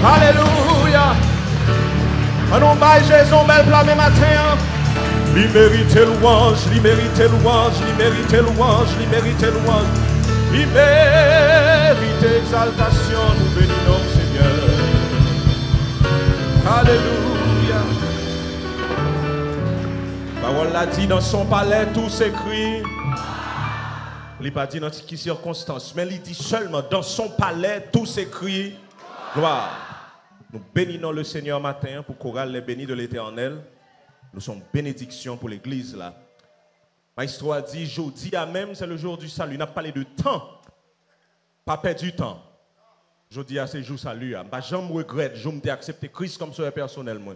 Alléluia. On baille Jésus, belle blâme matin. Il mérite louange, il mérite louange, il mérite louange, il mérite louange. Il mérite exaltation, nous bénissons Seigneur. Alléluia. Parole l'a dit dans son palais, tout s'écrit. Il n'a pas dit dans quelle circonstance, mais il dit seulement dans son palais, tout s'écrit. Gloire. Nous bénissons le Seigneur matin pour chorale les bénis de l'Éternel. Nous sommes bénédictions pour l'église là. Maestro a dit, jeudi à même, c'est le jour du salut. Il n'a pas parlé de temps. Pas perdre du temps. Jeudi à ce jour salut. Je ne regrette, je me accepté Christ comme sauveur personnel. Moi.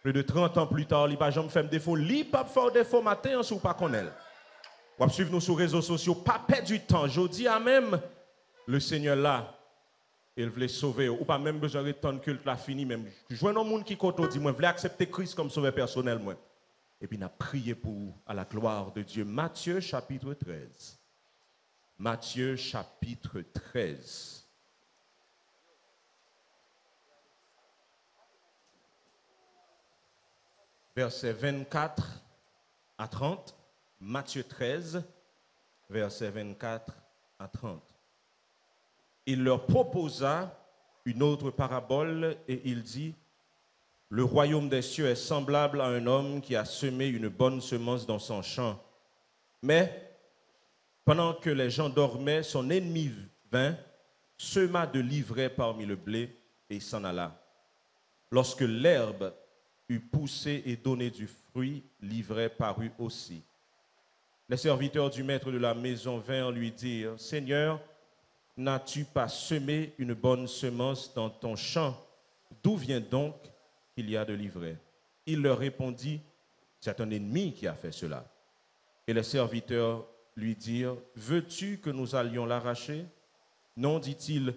Plus de 30 ans plus tard, il n'a pas fait défaut. Il n'a pas fait défaut matin, si vous ne connaissez pas. Vous suivre nous sur les réseaux sociaux. Pas perdre du temps. Jeudi à même, le Seigneur là. Il voulait sauver, ou pas même besoin de temps de culte là fini même. Je vois un monde qui compte dit moi, voulais accepter Christ comme sauveur personnel moi. Et puis il a prié pour à la gloire de Dieu. Matthieu chapitre 13. Matthieu chapitre 13. Versets 24 à 30. Matthieu 13, versets 24 à 30. Il leur proposa une autre parabole et il dit, le royaume des cieux est semblable à un homme qui a semé une bonne semence dans son champ. Mais pendant que les gens dormaient, son ennemi vint, sema de l'ivraie parmi le blé et s'en alla. Lorsque l'herbe eut poussé et donné du fruit, l'ivraie parut aussi. Les serviteurs du maître de la maison vinrent lui dire, Seigneur, n'as-tu pas semé une bonne semence dans ton champ? D'où vient donc qu'il y a de l'ivraie? Il leur répondit, c'est un ennemi qui a fait cela. Et les serviteurs lui dirent, veux-tu que nous allions l'arracher? Non, dit-il,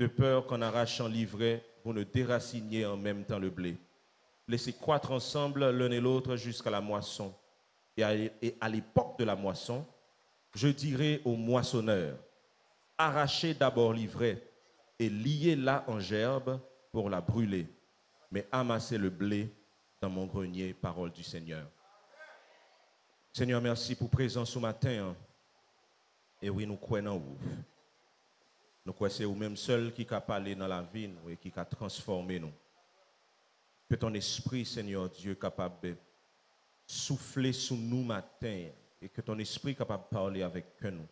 de peur qu'en arrachant l'ivraie, vous ne déraciniez en même temps le blé. Laissez croître ensemble l'un et l'autre jusqu'à la moisson. Et à l'époque de la moisson, je dirai aux moissonneurs, arrachez d'abord l'ivraie et liez-la en gerbe pour la brûler, mais amassez le blé dans mon grenier, parole du Seigneur. Seigneur, merci pour présence ce matin. Et oui, nous croyons en vous. Nous croyons que c'est vous-même seul qui a parlé dans la vie et qui a transformé nous. Que ton esprit, Seigneur Dieu, capable de souffler sous nous matin et que ton esprit capable de parler avec nous.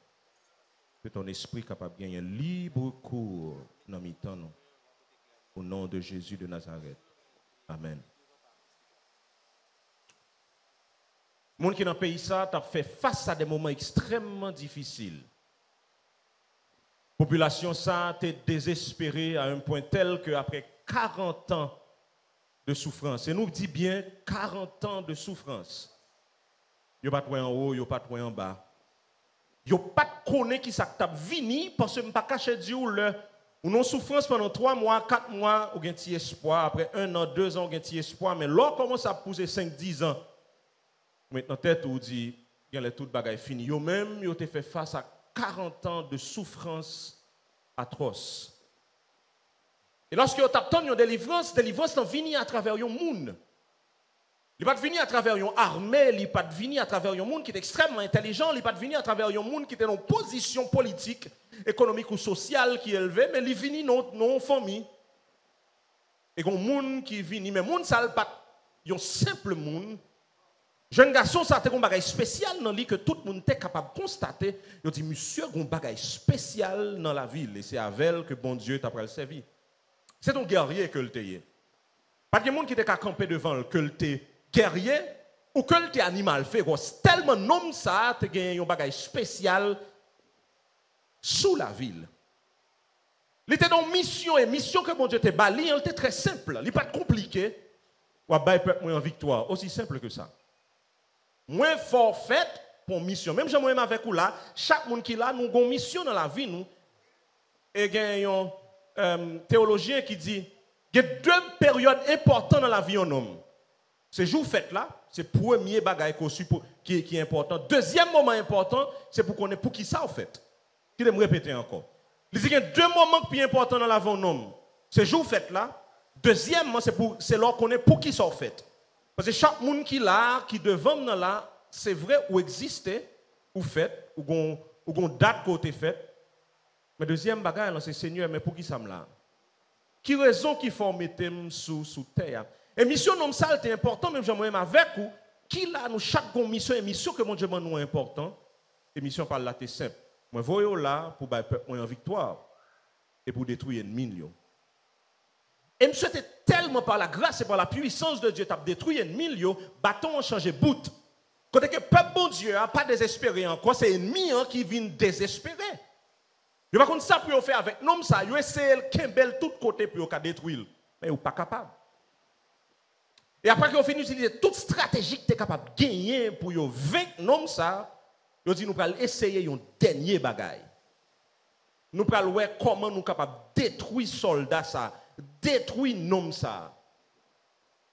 Que ton esprit capable de gagner un libre cours dans mes temps. Au nom de Jésus de Nazareth. Amen. Les gens qui dans le pays ça, ont fait face à des moments extrêmement difficiles. La population ça était désespérée à un point tel qu'après 40 ans de souffrance, et nous dit bien 40 ans de souffrance, il n'y a pas de en haut, il n'y a pas de en bas. Il n'y a pas de connaître qui s'est venu parce que je ne peux pas cacher Dieu ou non souffrance pendant 3 mois, 4 mois, ou un petit espoir. Après 1 an, 2 ans, ou un petit espoir. Mais là, commence à pousser 5, 10 ans. Maintenant, tête où dit, il y a tout bagaille fini. Yo même, yo te fait face à 40 ans de souffrance atroce. Et lorsque vous avez une délivrance est venue à travers un monde. Il n'est pas venu à travers une armée, il n'est pas venu à travers un monde qui est extrêmement intelligent, il n'est pas venu à travers un monde qui est dans une position politique, économique ou sociale qui est élevée, mais il est venu dans nos familles. Et un monde qui est venu, mais le monde, ça n'est pas un simple monde. Jeune garçon, ça a un bagage spécial dans lui que tout le monde est capable de constater. Il dit, monsieur, il y a un bagage spécial dans la ville. Et c'est avec elle que bon Dieu t'a servi. C'est un guerrier que le t'es. Pas de monde qui était campé devant le que le t'es guerrier ou que le t'es animal féroce. Tellement nom ça, tu gagné un bagage spécial sous la ville. Il était dans mission et mission que bon Dieu t'a bali, elle était très simple. Il n'est pas compliqué. Ou à bailler peuple en victoire. Aussi simple que ça. Moins fort fait pour mission. Même si moi avec vous là, chaque monde qui là, nous avons une mission dans la vie. Nous. Et il y a un théologien qui dit il y a 2 périodes importantes dans la vie d'un homme. Ce jour fait là, c'est le premier bagage qui est important. Deuxième moment important, c'est pour qu'on ait pour qui ça en fait. Je vais me répéter encore. Il dit qu'il y a 2 moments qui sont importants dans la vie d'un homme. Ce jour fête là. Deuxièmement, c'est là qu'on est pour qui ça fait. Parce que chaque monde qui là, qui devant nous là, c'est vrai ou existe, ou fait, ou gon date côté fait. Mais deuxième bagage, c'est Seigneur, mais pour qui ça me là? Qui raison qui faut mettre sous terre? Et mission non ça c'est important, même j'aimerais avec vous. Qui là nous chaque mission et mission que mon Dieu nous important. Et mission par là c'est simple. Moi voyons là pour battre peuple en victoire et pour détruire l'ennemi. Et je souhaite tellement par la grâce et par la puissance de Dieu t'a détruit l'ennemi, bâton ont changé bout. Quand que peuple bon Dieu n'a pas désespéré encore, c'est l'ennemi qui vient désespérer. Je ne sais pas ça pour faire avec l'homme ça, il essaie de Kimbel tout côté pour détruire, mais il n'est pas capable. Et après qu'on finit d'utiliser toute stratégie que tu es capable de gagner pour vaincre l'homme ça, il dit nous allons essayer un dernier bagaille. Nous allons voir comment nous sommes capables de détruire soldat ça, détruire l'homme ça.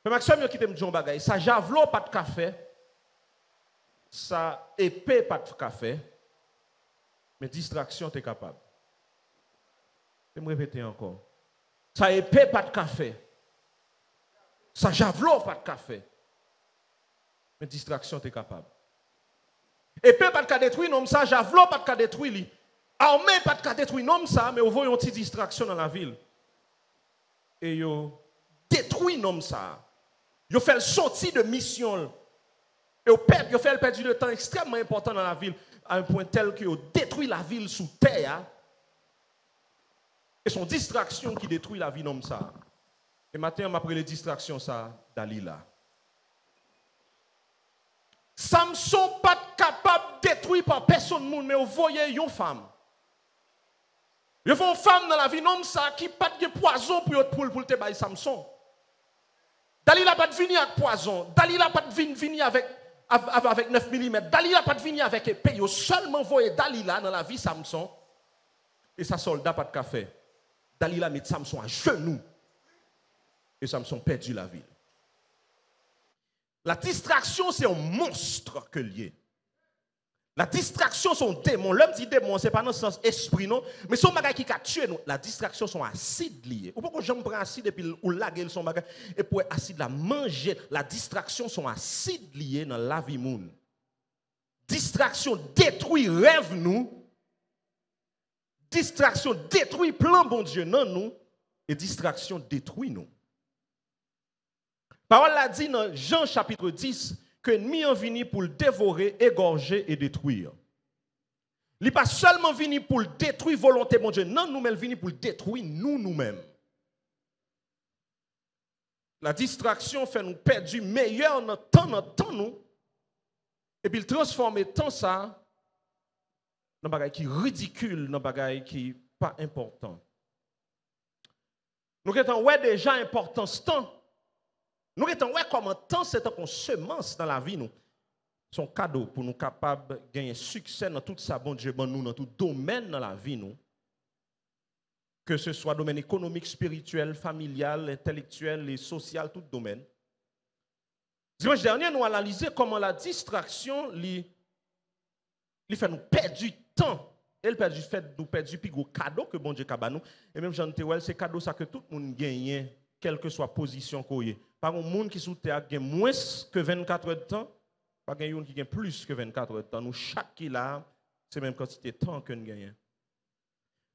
Mais Maxime qui te dit un bagaille, ça javelot pas de café, ça épée pas de café, mais distraction tu es capable. Je vais me répéter encore. Ça épée pas de café. Ça javelot pas de café. Mais distraction tu es capable. Épée pas de détruire non ça, javelot pas de détruire lui. Armée pas de détruire non ça, mais vous voyez une petite distraction dans la ville. Et yo détruit non ça. Yo fait sortir de mission. Et au peuple, yo fait perdre le temps extrêmement important dans la ville à un point tel que yo détruit la ville sous terre. Et son distraction qui détruit la vie d'homme ça. Et maintenant, après les distractions ça, Dalila. Samson pas capable de détruire par personne monde, mais vous voyez une femme. Il y a une femme dans la vie d'homme ça qui pas de poison pour te bailler Samson. Dalila pas de venir avec poison. Dalila pas de venir avec 9 mm. Dalila pas de venir avec épée. Vous seulement voyez Dalila dans la vie Samson. Et sa soldat pas de café. Dalila met Samson à genoux. Et Samson perdu la ville. La distraction, c'est un monstre que lié. La distraction, c'est un démon. L'homme dit démon, ce n'est pas dans le sens esprit, non. Mais son bagage qui a tué nous. La distraction, sont acide lié. Ou pourquoi j'aime prendre acide et puis ou laguer son bagage et pour acide la manger. La distraction, sont acide lié dans la vie moun. Distraction détruit rêve nous. Distraction détruit plan bon Dieu non nous. Et distraction détruit nous. Parole l'a dit dans Jean chapitre 10 que l'ennemi en venu pour le dévorer, égorger et détruire. Il n'est pas seulement venu pour le détruire volonté mon Dieu, non, nous, mais il venu pour le détruire nous-mêmes. La distraction fait nous perdre du meilleur notre temps, nous, et puis il transforme temps ça dans des bagages qui ridicule, dans des bagages qui pas important. Nous avons déjà important ce temps. Nous avons comment temps c'est qu'on semence dans la vie nous. Son cadeau pour nous capables de gagner succès dans tout ça bon Dieu nous dans tout domaine dans la vie nous. Que ce soit domaine économique, spirituel, familial, intellectuel et social, tout domaine. Dimanche dernier nous avons analysé comment la distraction lui fait nous perdre du temps. Elle fait nous perdre du plus gros cadeau que bon Dieu a nous. Et même Jean Théouel, c'est cadeau ça que tout le monde gagne, quelle que soit position qu'on y. Par un monde qui sous terre gagne moins que 24 heures de temps, pas gagne qui gagne plus que 24 heures de temps. Nous chaque qui là, c'est même quantité de temps que nous gagnons.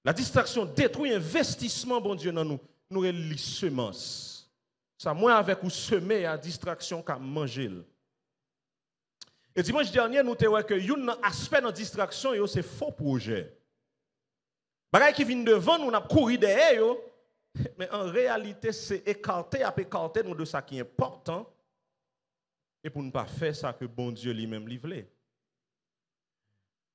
La distraction détruit investissement bon Dieu dans nous. Nous les semences. Ça moins avec ou semer à distraction qu'à manger. Et dimanche dernier nous avons que un aspect de distraction c'est faux projet. Bagay qui vient devant nous n'a couru derrière. Mais en réalité, c'est écarter nous de ça qui est important et pour ne pas faire ça que bon Dieu lui-même livre.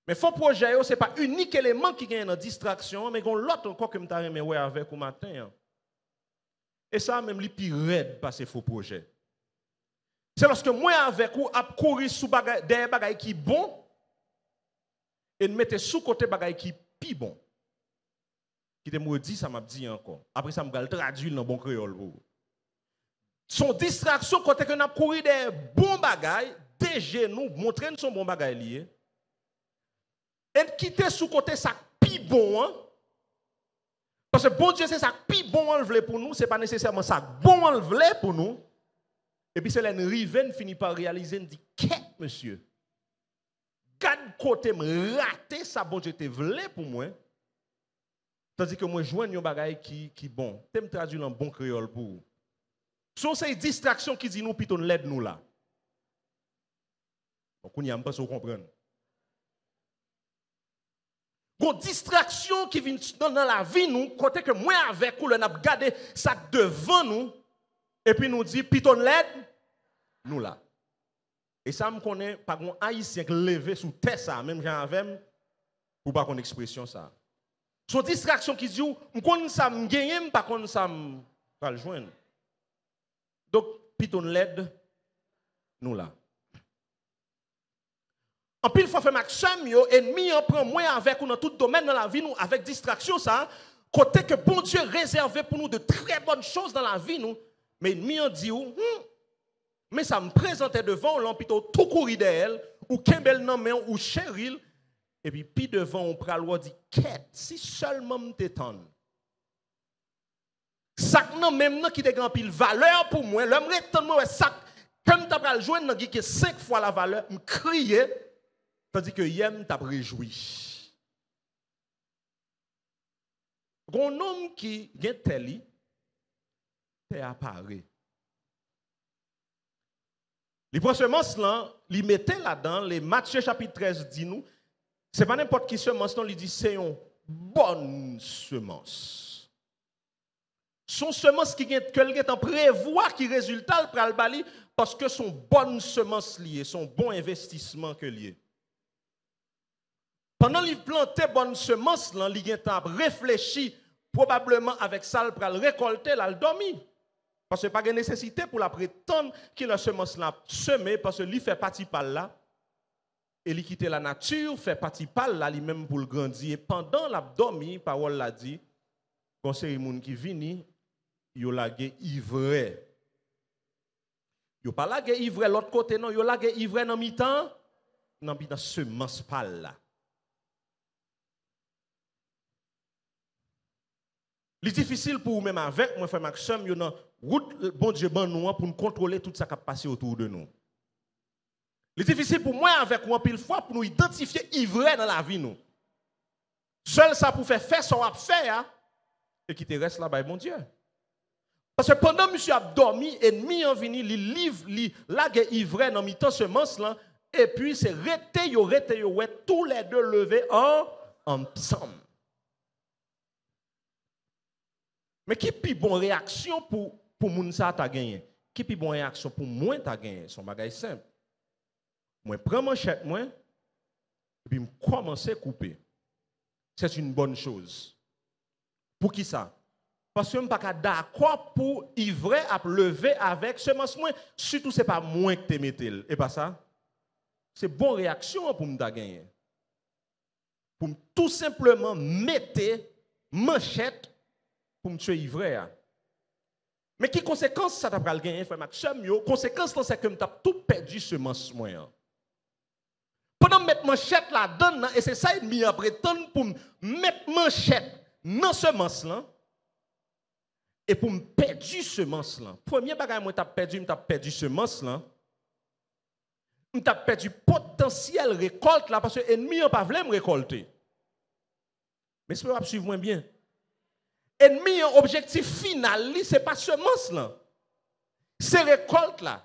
Mais faux projet, ce n'est pas unique élément qui gagne dans distraction, mais il y a l'autre encore que je t'ai avec au matin. Et ça, même, les plus raide par ces faux projets. C'est lorsque moi, avec vous, je courir sous des bagages qui sont bons et me mettre sous côté bagages qui sont plus bons. Qui te me dit, ça m'a dit encore. Après, ça m'a traduit dans bon créole. Son distraction, quand on a couru des bons bagages, des genoux, montrer son bon bagage lié. Et quitter sous côté ça plus bon, hein? Parce que bon Dieu, c'est ça qui bon enlevé pour nous, ce n'est pas nécessairement ça bon enlevé pour nous. Et puis c'est là une rivaine finit par réaliser, dit, qu'est-ce monsieur? Garde côté me rater ça bon Dieu te vle pour moi. Tandis que moi joigne un bagage qui bon. Tu me traduire en bon créole pour vous. Sont ces distractions qui dit nous piton l'aide nous là. Donc on y a pas vous comprendre. Une distraction qui vient dans la vie nous côté que moi avec ou le n'a garder ça devant nous et puis nous dit piton l'aide nous là. Et ça me connaît pas un haïtien qui levé sous terre ça même Jean avec pour pas qu'on expression ça. Son distraction qui dit me connait ça me gagner pas connait ça me pas le joindre. Donc piton l'aide nous là. En pile fois fait maxime yo ennemi en prend moins avec ou dans tout domaine dans la vie nous avec distraction ça côté que bon Dieu réservé pour nous de très bonnes choses dans la vie nous mais ennemi en dit mais ça me présentait devant l'empito tout courir d'elle ou Kembel nan men ou Cheryl et puis devant on pral dit quête si seulement me t'étonne ça nan même nan qui te grand pile valeur pour moi l'homme retonne moi ça comme t'a pral joindre nan qui 5 fois la valeur me crier tandis que yem t'a réjoui gon homme qui gen teli te apparaît. Les prend semence là, li mettait là-dedans, les Matthieu chapitre 13 dit nous, c'est pas n'importe qui semence non, il dit c'est une bonne semence. Son semence qui est en prévoir qui résultat pral bali parce que son bonne semence liée, son bon investissement que lié. Pendant qu'il plantait bonne semence là, il a réfléchi probablement avec ça pral récolter là, il dormi. Parce que pas de nécessité pour la prétendre qu'il a semence là semé parce que lui fait partie par là et lui quitter la nature fait partie par là lui même pour le grandir et pendant l'abdomen parole l'a dit conseil moun qui vini yo lagé ivre yo pas lagé ivre l'autre côté non yo lagé ivre dans mi-temps dans semence pal là. C'est difficile pour même avec moi frère Maxime yo nan route bon Dieu ban nous pour nous contrôler tout ça qui passe autour de nous. C'est difficile pour moi avec moi pile fois pour nous identifier ivre dans la vie nous. Seul ça pour faire son à faire et qui te reste là-bas mon Dieu. Parce que pendant monsieur a dormi ennemi en vini li livre li lage ivre dans mi-temps semence là et puis c'est rete yo ouais tous les deux lever ensemble. Mais qui pi bon réaction pour moun ça t'a gagné? Qui pi bon réaction pour moi t'a gagné? Son bagage simple. Moi prends manchette moi et puis me commencer à couper. C'est une bonne chose. Pour qui ça? Parce que je ne suis pas d'accord pour ivrer à lever avec semence moi, surtout c'est pas moi que tu mettez. Et pas ça. C'est bonne réaction pour me gagner. Pour tout simplement mettre manchette pour me tuer ivrer. Mais qui conséquence ça t'a pral gagner frère Maxime yo conséquence c'est que m't'a tout perdu semence moi. Pendant mettre manchette là dedans et c'est ça ennemi a prétendre pour mettre manchette dans semence là et pour me perdre semence là. Premier bagage moi m't'a perdu semence là. M't'a perdu potentiel récolte là parce que ennemi a pas voulu me récolter. Mais c'est pas suivre moins bien. Ennemi, un objectif final, ce n'est pas semence là. C'est récolte là.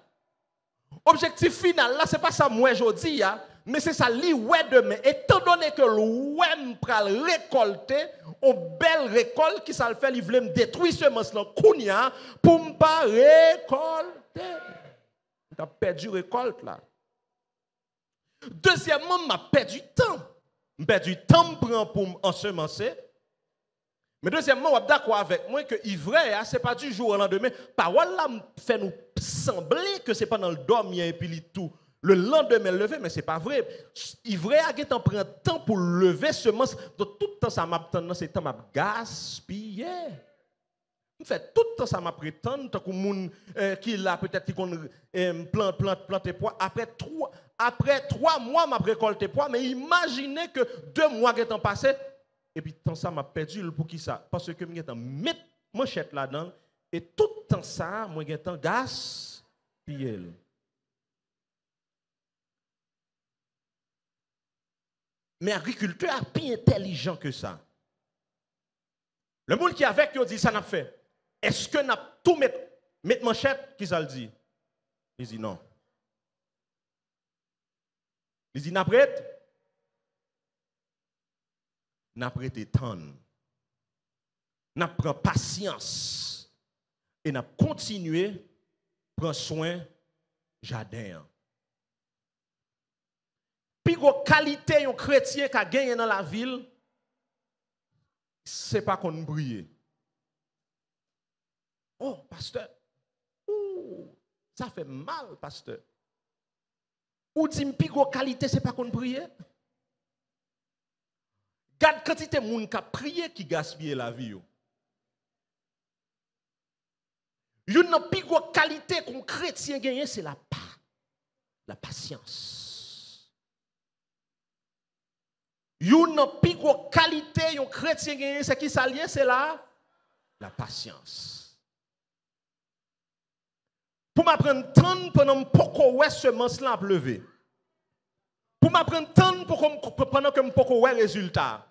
Objectif final là, ce n'est pas ça moi aujourd'hui, mais c'est ça li ouais demain. Étant donné que le ouais pral récolter, une belle récolte qui ça le fait, il veut me détruire semence là, kounya, pour me pas récolter. Tu as perdu récolte là. Deuxièmement, m'a perdu temps. M'a perdu temps pour ensemencer. Mais deuxièmement, on est d'accord avec moi que ivraie, ce n'est pas du jour au lendemain. Parole là fait nous sembler que ce n'est pas dans le dormir et puis tout. Le lendemain lever, mais ce n'est pas vrai. Ivraie a prend temps pour lever semence. Donc tout le temps, ça m'a tendance, c'est temps m'a gaspillé. En fait, tout le temps, ça m'a prétend, tant que moun qui là peut-être qui plante pois. Après 3 mois, m'a récolté pois. Mais imaginez que 2 mois qui sont passés. et puis tant ça m'a perdu pour qui ça? Parce que je mettre manchette là-dedans et tout le temps ça, moi j'ai temps gaz pied. Mais agriculteur est plus intelligent que ça. Le monde qui est avec lui dit ça n'a fait. Est-ce que n'a tout mettre manchette qui ça le dit? Il dit non. Il dit n'a prête. N'a prêté temps. N'a prend patience et n'a continué prendre soin jardin. Puis la qualité un chrétien qui a gagné dans la ville, c'est pas qu'on brille. Oh, pasteur. Ouh, ça fait mal, pasteur. Ou dit plus grosse qualité, c'est pas qu'on brille. Garde quantité de monde qui a prié qui gaspille la vie. Une plus grosse qualité qu'un chrétien gagne, c'est la patience. Une plus grosse qualité qu'un chrétien gagne, c'est qui s'allie, c'est la patience. Pour m'apprendre temps pendant que ouais semence là pleuver. Pour m'apprendre temps pendant que m'poko ouais résultat.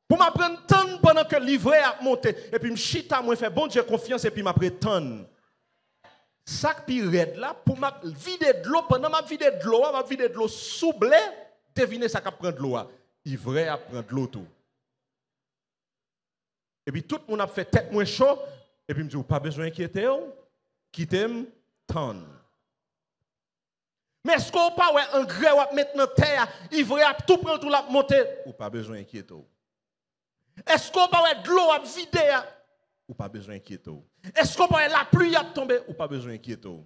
Pour m'apprendre temps pendant que livret a monté et puis m'chita moi fait bon Dieu confiance et puis m'apprendre temps. Ça qui raide là pour m'a vider de l'eau pendant m'a vider de l'eau sous blé, deviner ça qu'a prendre de l'eau. Ivraie a prendre de l'eau tout. Et puis tout le monde a fait tête moins chaud et puis me dit pas besoin d'inquiéter quitter temps. Mais est-ce qu'on pas ouais engrais ou mettre dans terre, ivraie a tout prendre tout la monter ou pas besoin d'inquiéter. Est-ce qu'on pas ouais de l'eau à vider ou pas besoin d'inquiéter. Est-ce qu'on pas la pluie a tomber ou pas besoin d'inquiéter.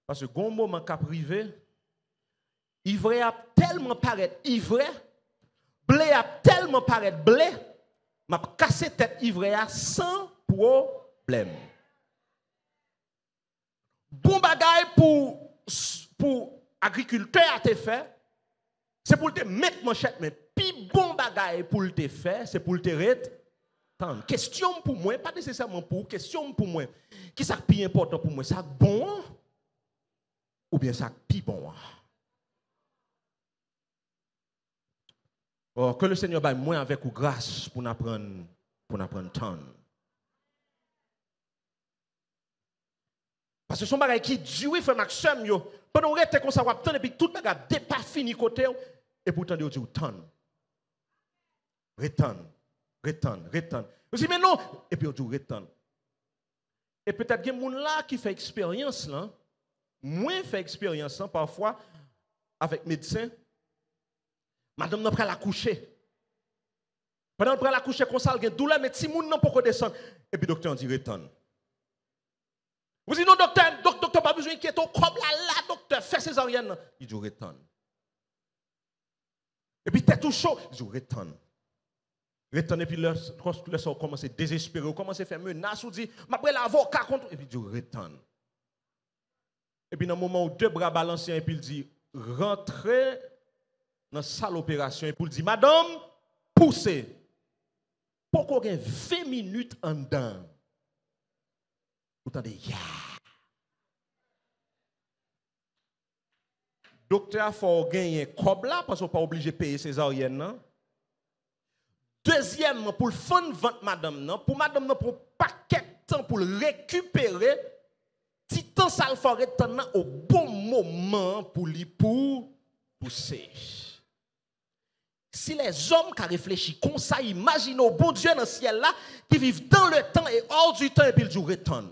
Parce que gon moment qu'a privé, ivraie a tellement paraître ivraie, blé a tellement paraître blé, m'a cassé tête ivraie sans problème. Bon bagay pour agriculteur à te faire, c'est pour te mettre manchette, mais puis bon bagay pour te faire, c'est pour te rete. Question pour moi, pas nécessairement pour, question pour moi. Qui ça plus important pour moi, ça bon ou bien ça plus bon? Oh, que le Seigneur baille moi avec ou grâce pour n'apprendre temps. Parce que son bagay qui dure frère Maxime yo, pendant on reste comme ça va attendre et puis tout bagay n'est pas fini côté et pourtant Dieu dit temps. Return. Je dis mais non et puis on dit return. Et peut-être qu'il y a des gens là qui fait expérience là, moins fait expérience là, parfois avec médecin. Madame n'a pas la coucher. Pendant qu'on la coucher comme ça, il y a douleur mais si moun n'a pas descendre et puis docteur dit return. Vous dites non docteur pas besoin d'inquiéter comme là docteur fait césarienne. Il dit return. Et puis t'es tout chaud, il dit return. Return et puis le sort commence à désespérer, commence à faire menace ou dit m'après l'avocat contre et puis il dit return. Et puis dans le moment où deux bras balancés et puis il dit rentrez dans la salle d'opération et puis il dit madame poussez. Pourquoi il y a 20 minutes en dedans? Vous entendez, docteur, il faut gagner comme là parce qu'on n'est pas obligé de payer césarienne. Deuxièmement, pour le fond de vente, madame, pour madame, pour paquet de temps pour récupérer, si temps ça le ferait au bon moment pour lui pousser. Si les hommes qui réfléchissent comme ça, imaginent au bon Dieu dans le ciel là, qui vivent dans le temps et hors du temps, et puis ils disent Return.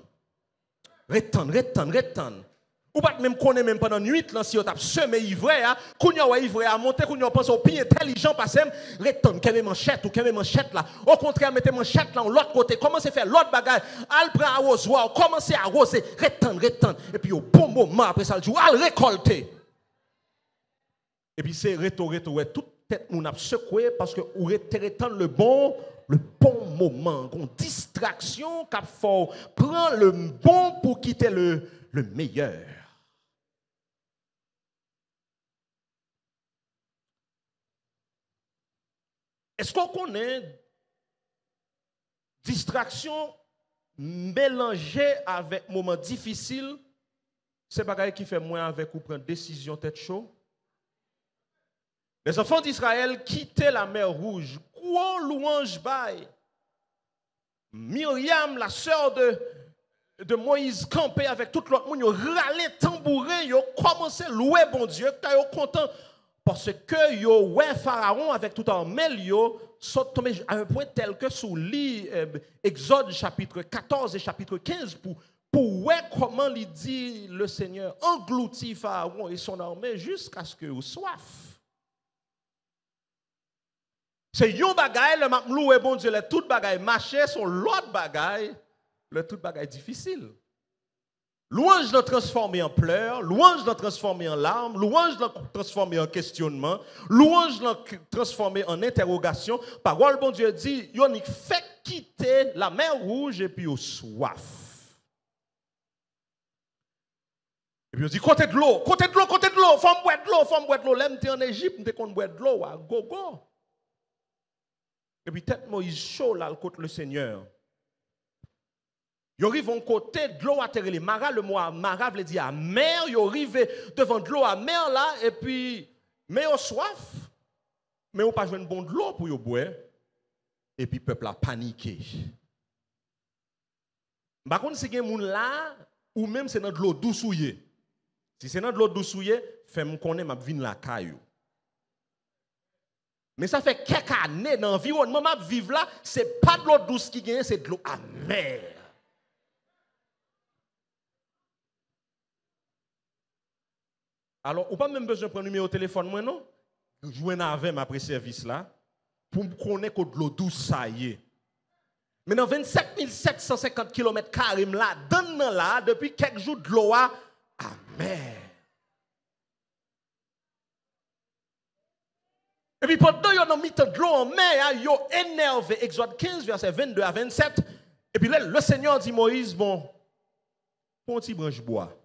Ou pas même connaître même pendant nuit là si on t'a semé ivraie qu'on y a ivraie à monter qu'on y a pense au plus intelligent parce que return qu'elle manchette ou qu'elle manchette là au contraire mettez manchette là de l'autre côté commencez à faire l'autre bagaille al prend arrosoir commencez à arroser return et puis au bon moment après ça le jour al récolter et puis c'est retour toute tête nous n'a secoué parce que ou return le bon moment une distraction qu'a faut prend le bon pour quitter le meilleur. Est-ce qu'on connaît distraction mélangée avec moment difficile? C'est bagaille qui fait moins avec ou prendre décision tête chaud. Les enfants d'Israël quittaient la mer Rouge. Gros louange bail. Myriam, la sœur de Moïse, campait avec tout l'autre monde. Ils râlaient tambourin. Ils commençaient à louer bon Dieu. Ils étaient contents. Parce que yo ouais Pharaon avec tout en mêle yo sont tombés à un point tel que sous Exode chapitre 14 et chapitre 15 pour ouais comment il dit le Seigneur engloutit Pharaon et son armée jusqu'à ce que vous soif. C'est yon bagay le m'a loué bon Dieu le tout bagay marché sur l'autre bagay le tout bagay difficile. Louange l'a transformé en pleurs, louange l'a transformé en larmes, louange l'a transformé en questionnement, louange l'a transformé en interrogation. Parole bon Dieu dit, yon fait quitter la mer Rouge et puis au soif. Et puis on dit, côté de l'eau, côté de l'eau, côté de l'eau, faut boire de l'eau, faut boire de l'eau. L'aime en Égypte, m'te qu'on boire de l'eau, à gogo. Et puis tête Moïse chaud là, contre le Seigneur. Ils arrivent en côté de l'eau à terre. Les maras, le mot mara veut dire à mer. Ils arrivent devant de l'eau à mer là, et puis, mais ils ont soif. Mais ils n'ont pas joué une bonne de l'eau pour y boire. Et puis, le peuple a paniqué. Par contre, si il y a des gens là, ou même c'est dans de l'eau douce. Si c'est dans de l'eau douce, fais-moi connaître ma vie la caillou. Mais ça fait quelques années dans l'environnement que je vis là, ce n'est pas de l'eau douce qui gagne, c'est de l'eau amère. Alors, on n'a pas même besoin de prendre le numéro de téléphone, moi, non? Jouer avec après service là, pour me connaître que de l'eau douce, ça y est. Mais dans 27 750 km là, dans là, depuis quelques jours, de l'eau amère. Et puis pendant qu'ils ont mis de l'eau en mer, ils ont énervé. Exode 15, verset 22 à 27. Et puis là, le Seigneur dit Moïse, bon, pour un petit branche bois.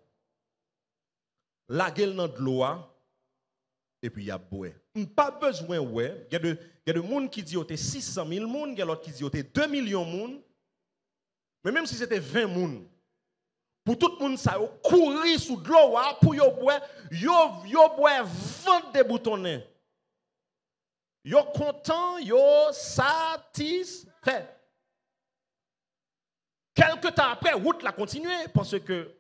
La gueule dans de l'eau, et puis il y a bois. Pas besoin, ouais. Il y a de monde qui dit que c'était 600 000 personnes, il y a d'autres qui dit que c'était 2 millions de personnes. Mais même si c'était 20 personnes, pour tout le monde, ça a couru sous de l'eau, pour y boire, yo boire 20 des boutonnés. Yo content, yo satisfait. Quelque temps après, route la continué parce que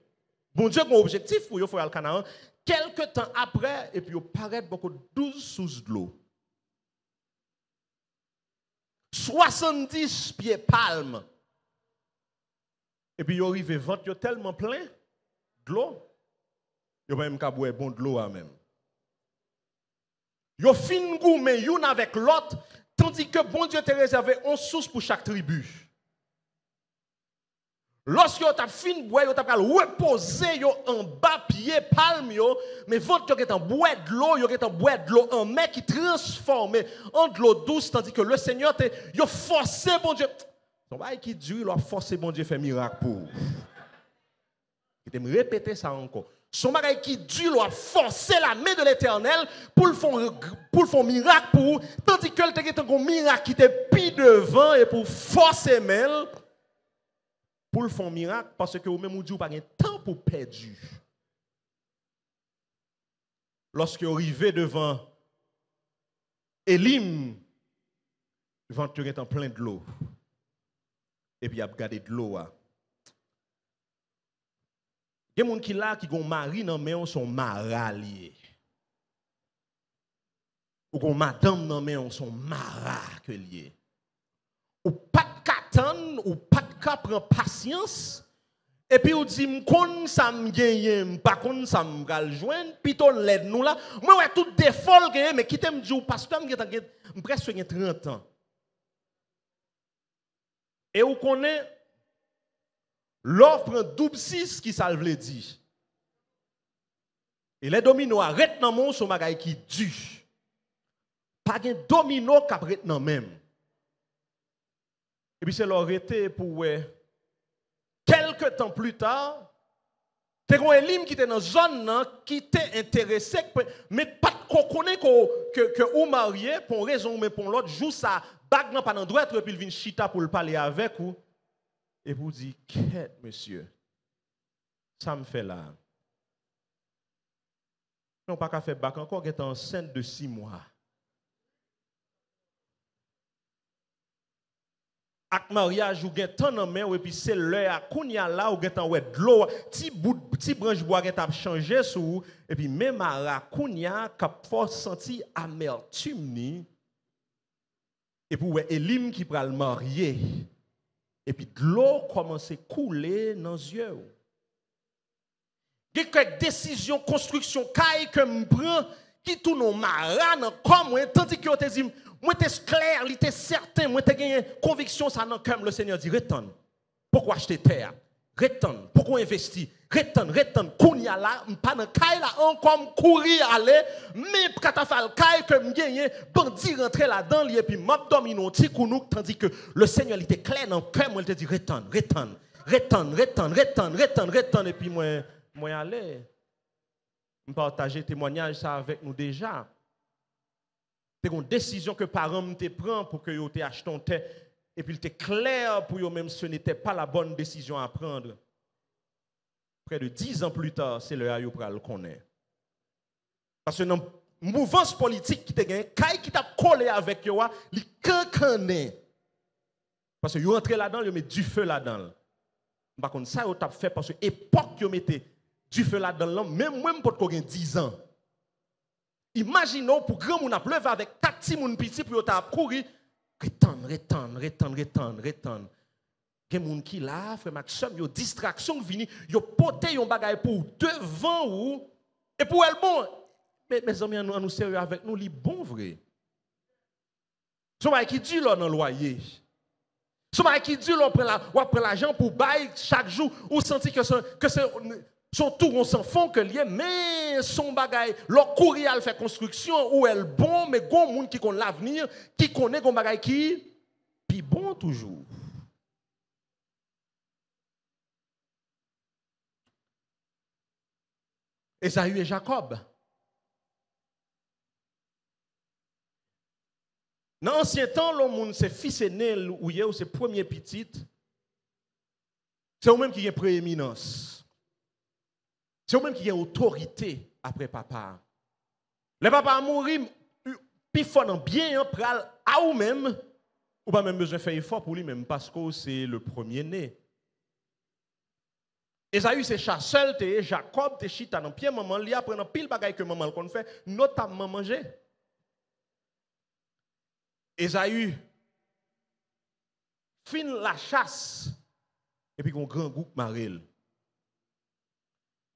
bon Dieu a un objectif pour yo faire le Canaan. Quelque temps après, et puis yo paraît beaucoup 12 sous de l'eau. 70 pieds palmes. Et puis yo arrive ventre yo tellement plein de l'eau. Yo même ka boire bon de l'eau même. Yo fin gourmet yon avec l'autre, tandis que bon Dieu t'a réservé 11 sources pour chaque tribu. Lorsque yo t'a fin boire, yo t'a reposer yo en bas pied palme yo, mais votre yo est en boire de l'eau, yo est en boire de l'eau en mer qui transforme en de l'eau douce, tandis que le Seigneur t'a yo forcé bon Dieu. Son bail qui dure, il a forcé bon Dieu faire miracle pour. Je vais répéter ça encore. Son bagage qui dure a forcé la main de l'Éternel pour le faire miracle pour tandis que le était un miracle qui était pis devant et pour forcer mel pour le faire miracle parce que vous même vous dites pas de temps pour perdu. Lorsque vous arrivez devant Élim, le ventre est en plein de l'eau et puis il a gardé de l'eau. Il y a des gens qui là qui ont mari dans mais sont maraliés. Ou qu'on madame dans mais sont maraceliers. Ou pas de katan, ou pas de cas prend patience. Et puis ou dit m'kon ça m'gagne, pas kon ça m'gal joindre, piton l'aide nous là. Moi ouais tout défaut gagne mais qui t'aime dire pasteur me presque 30 ans. Et ou connaît l'offre double 6 qui ça veut dire. Et les dominos arrêtent dans mon son bagay qui dure. Pas de domino qui arrête dans même. Et puis c'est leur été pour quelques temps plus tard, t'es un Elim qui était dans zone qui était intéressé mais pas qu'on connaît que ou marié pour une raison mais pour l'autre jour ça bague nan pas dans droit et puis il vient chita pour le parler avec ou et vous dire qu'est monsieur ça me fait là. Non pas qu'à faire bac encore qui est enceinte de 6 mois. Ak mariage ou gen tan nan men et puis c'est l'heure à kounya là ou gen tan ouais de l'eau ti branche bois gen t'a changer sous et puis même à kounya k'ap force senti amertume ni et puis ouais Elim qui pral marier et puis de l'eau commence à couler dans yeux. Gen quelques décisions construction caille que m'prend qui tout non maran comme moi tandis que te dit moi t'es clair, il était certain, moi t'es gagné conviction ça dans cœur le Seigneur dit retourne. Pourquoi acheter terre? Retourne. Pourquoi investir? Retourne. Kounya là, pas dans caille là encore courir aller, mais quand t'as fait le caille que m'gagné bandit rentrer là-dedans et puis m'a domino ti kounouk tandis que le Seigneur il était clair dans cœur moi il te dit retourne et puis moi aller. Me partager témoignage ça avec nous déjà. C'est une décision que parents te prend pour que vous achètes ton terre et puis il était clair pour eux même ce n'était pas la bonne décision à prendre. Près de 10 ans plus tard, c'est le ayo pral connaît. Parce que dans mouvance politique qui te gagne, kay qui t'a collé avec yo, li kankané. Parce que yo entré là-dedans, yo met du feu là-dedans. Par contre ça yo t'a fait parce que époque yo mettait du feu là-dedans même pour qu'on ait 10 ans. Imaginons pour grand moun a pleuve avec 4 petits moun petit pour t'a courir retourne. Gen moun qui là frère Maxime yo distraction vini yo poté yon bagay pour devant ou et pour elle bon mais mes amis nous sérieux avec nous li bon vrai. So bagay qui dit là dans loyer. So bagay qui dit là prend l'argent pour bail chaque jour ou senti que c'est son tour on s'en fond que lié mais son bagay leur courir à faire construction ou elle bon mais gon moun qui connaît l'avenir qui connaît gon bagay qui puis bon toujours. Esaü et Jacob. Dans l'ancien temps, le monde c'est fils aîné ou c'est premier petit. C'est eux-mêmes qui ont prééminence. C'est eux-mêmes qui ont autorité après papa. Le papa a mouru, puis fort bien pral à ou même, ou pas même besoin de faire effort pour lui-même parce que c'est le premier né. Esaü c'est chasseur, Jacob te chita dans pied maman, li apprend pile bagay que maman qu'on fait, notamment manger. Esaü fin la chasse et puis un grand groupe marel.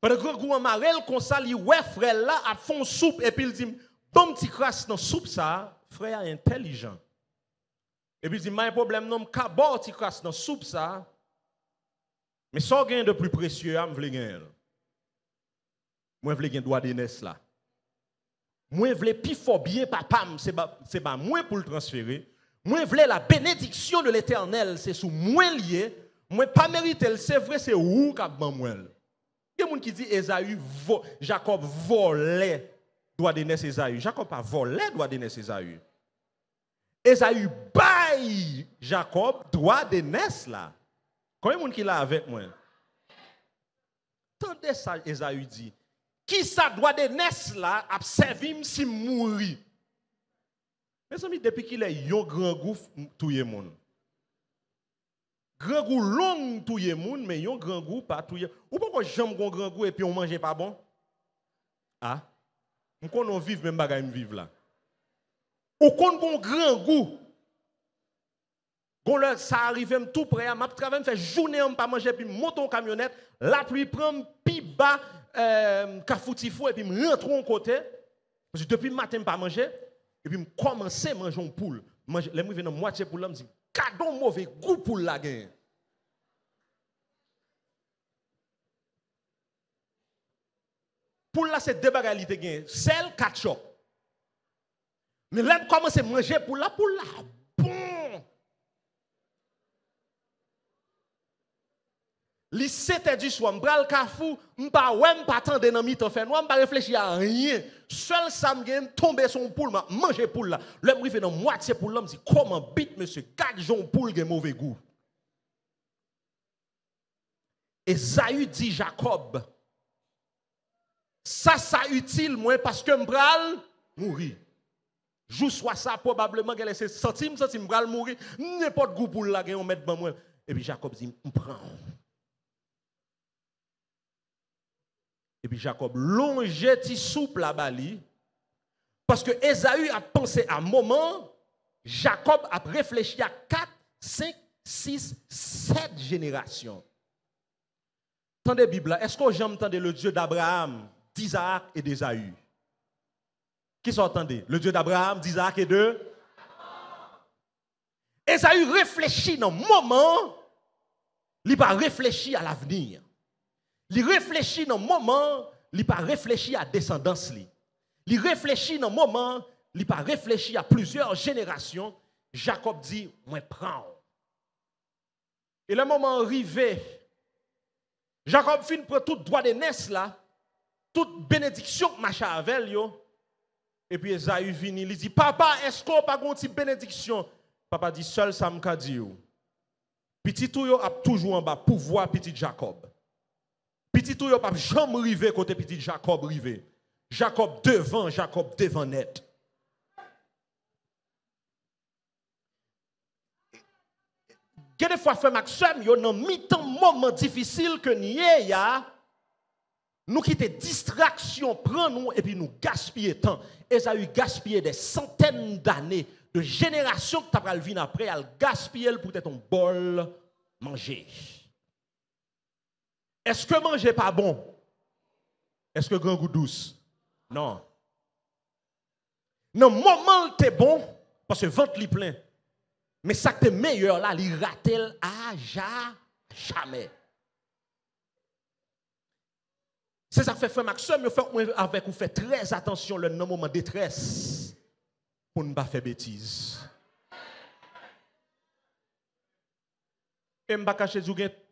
Pendant grand groupe marel comme ça li ouais frère là a fond soupe et puis il dit bon petit crasse dans soupe ça, frère intelligent. Et puis il dit pas problème non ka bon petit crasse dans soupe ça. Mais sans gain de plus précieux, je veux gagner. Moi, je veux gagner droit d'aînesse là. Moi, je veux plus fort bien papa, c'est pas moi pour le transférer. Moi, je veux la bénédiction de l'Éternel, c'est sous moi lié. Moi, pas mérité, c'est vrai, c'est où qu'a ban moi. Il y a des gens qui disent Jacob volait droit d'aînesse Esaü. Jacob pas volé droit d'aînesse Esaü. Esaü baille Jacob droit d'aînesse là. Combien de monde qui là avec moi? Tendez ça, Esaü dit. Qui ça doit de naître là, a servi si mourir? Mes amis, depuis qu'il est un grand goût, tout le monde. Grand goût long, tout le monde, mais un grand goût, pas tout le monde. Ou pourquoi j'aime un grand goût et puis on mange pas bon? Ah? On vive même bagaille vivre là. Ou qu'on a un grand goût. Quand ça arrive tout près, je travaille, faire journée, je pas manger, puis monte en camionnette, la pluie prend, puis bas, cafoutifou, et puis je rentre en côté. Parce que depuis le matin, je ne pas manger, et puis je commence à manger un poule. Les gens viennent à moitié poule, je me dis, cadeau mauvais goût poule la gagne. Poule là, c'est deux bagalités gagne. Sel, ketchup. Mais là, je commence à manger poule là, bon. Li 7h du soir, m'bral kafou, m'pa ouais m'pa tande dans mi-temps fait noir, m'pa réfléchir à rien. Seul ça m'gain tomber son poule, m'a manger poule là. Le m'rive dans moitié poule là, me dit comment bite monsieur 4 jours poule gen mauvais goût. Esaü dit Jacob, ça utile moi parce que m'bral mourir. Jou soit ça probablement qu'elle laisse centime m'bral mourir, n'importe goût poule là gen on mettre ban moi. Et puis Jacob dit m'prend. Et puis Jacob longeait ti souple la bali parce que Esaü a pensé à un moment, Jacob a réfléchi à 4, 5, 6, 7 générations. Tendez Bible, est-ce que vous entendez le Dieu d'Abraham, d'Isaac et d'Esaü? Qui s'entendez? Le Dieu d'Abraham, d'Isaac et de Esaü réfléchit dans le moment, il pas réfléchi à l'avenir. Il réfléchit dans le moment, il pas réfléchi à descendance. Il réfléchit dans le moment, il pas réfléchi à plusieurs générations. Jacob dit, moi prends. Et le moment arrivé, Jacob fin prend tout droit de naissance là, toute bénédiction que machin avec yo. Et puis Esaü vini, il dit papa, est-ce qu'on pas gon petite bénédiction? Papa dit seul ça me dit yo. Petit tout yo a toujours en bas pouvoir petit Jacob. Petit tout yo pas jamais rivé côté petit Jacob rivé. Jacob devant net. Quelques fois fait Maxime yo dans mi-temps moment difficile que nié ya nous quitter distraction prend nous et puis nous gaspiller temps. Esaü gaspillé des centaines d'années de générations que tu as venir après elle gaspiller pour être un bol manger. Est-ce que manger pas bon? Est-ce que grand goût douce? Non. Non, moment t'es bon parce que ventre li plein. Mais ça qui est meilleur là, il rate à jamais. C'est ça que fait frère Maxime, avec vous faites très attention le moment de détresse pour ne pas faire bêtises. Et je ne vais pas cacher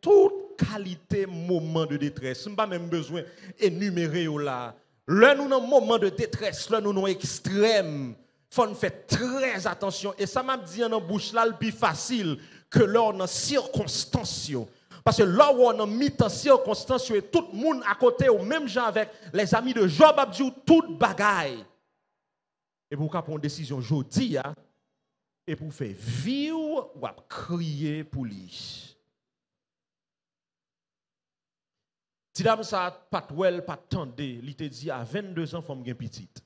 toute qualité moment de détresse. Je n'ai pas même besoin d'énumérer là. Là, nous avons un moment de détresse, là, nous avons extrême. Il faut faire très attention. Et ça m'a dit en bouche là, le plus facile que lors de circonstances. Parce que là où on a mis en circonstances, et tout le monde à côté, ou même gens avec les amis de Job, a dit toute bagaille. Et pour prendre une décision aujourd'hui, et pour faire vivre ou crier pour lui. Si dame ça pas well, pas tendé, il te dit à 22 ans, femme gen petite.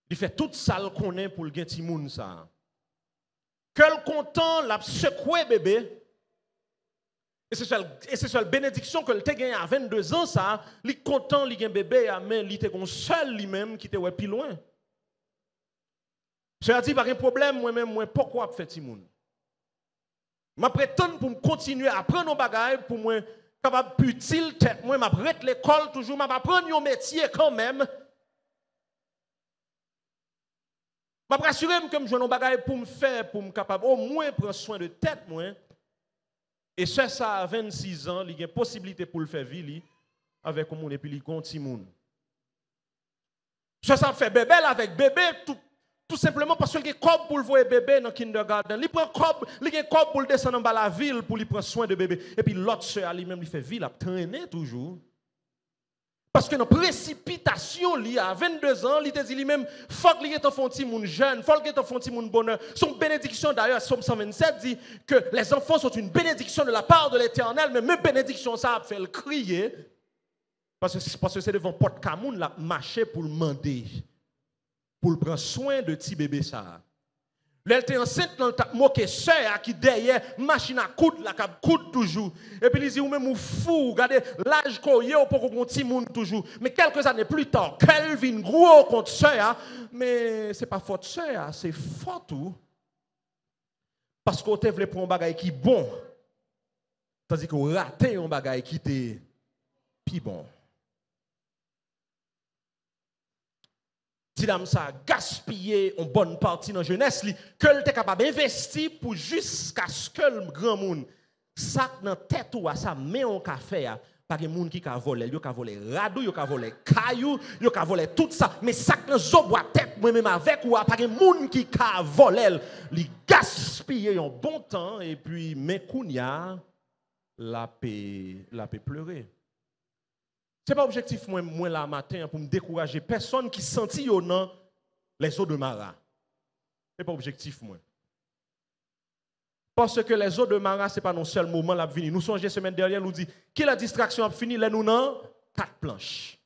Il fait tout ça qu'on est pour le gen ti moun ça. Quel content l'a secoué bébé. Et c'est seule bénédiction que le te gagné à 22 ans ça, il est content il gen bébé mais il était seul lui-même qui était ouais plus loin. Je a dit pas de problème moi-même moi pourquoi faire ti moun. M'a prétendre pour me continuer à apprendre nos bagages pour moi capable utile tête moi m'a prête l'école toujours m'a apprendre un métier quand même. M'a rassurer que me joue nos bagages pour me faire pour me capable au moins prendre soin de tête moi. Et ça à 26 ans, il y a une possibilité pour le faire vivre avec mon et puis il continue. Ça fait bébé avec bébé tout simplement parce qu'il y a un pour le voir bébé dans le kindergarten. Il prend un corps pour le descendre dans la ville pour lui prendre soin de bébé. Et puis l'autre soeur lui-même il fait ville, il traîner toujours. Parce que dans la précipitation, à 22 ans, il te dit lui-même, il faut qu'il y ait un petit monde jeune, il faut qu'il y ait un petit monde bonheur. Son bénédiction d'ailleurs, Somme 127 dit que les enfants sont une bénédiction de la part de l'Éternel, mais même bénédiction, ça a fait le crier. Parce que c'est devant porte Camoun, la marché pour le demander, pour le prendre soin de petit bébé ça. Elle était enceinte dans le moqué soeur qui derrière machine à coudre la cap coudre toujours et puis il dit ou même ou fou regardez l'âge qu'on y a pour qu'on petit monde toujours mais quelques années plus tard Kelvin gros contre soeur mais c'est pas faute soeur c'est faute tout parce qu'on te voulait prendre un bagage qui bon tandis qu'on raté un bagage qui était plus bon. Si dame ça gaspillé une bonne partie dans la jeunesse, que elle était capable d'investir pour jusqu'à ce que le grand monde ça dans tête ou ça met en café pas de monde qui ka voler, yo ka voler radou, yo ka voler caillou, yo ka voler tout ça, mais ça dans zo bois tête moi même avec ou pas de monde qui ka voler, li gaspiller un bon temps et puis mais kounya la paix pleurer. C'est pas objectif moi là matin pour me décourager personne qui senti yo nan les eaux de Mara. C'est pas objectif moi. Parce que les eaux de Mara, ce n'est pas non seul moment là venir. Nous songeons semaine dernière, nous dit que la distraction a fini, là nous non, 4 planches.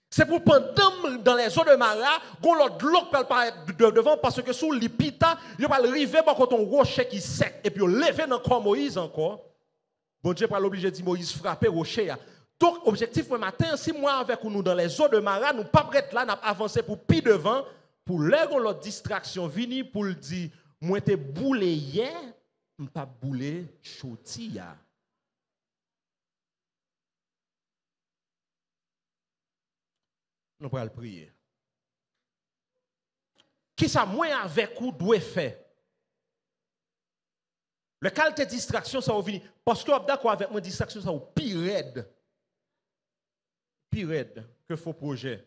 C'est pour pendant dans les eaux de Mara, gon l'autre l'eau peut paraître devant parce que sous l'ipita, il va arriver quand on rocher qui sec et puis on lever dans corps Moïse encore. Bon Dieu pas l'obligé de dire Moïse frapper rocher. Donc objectif le matin, si moi avec nous dans les eaux de Mara, nous pas prêt là, n'a avancer pour pi devant pour l'heure l'autre distraction vini pour le dire moi te boule hier, m'pas boule choti ya. Nous pourrons prier. Qui ça moi avec ou doit faire? Le qualité de distraction ça va venir parce que d'accord avec moi distraction ça va pire raide que faux projet.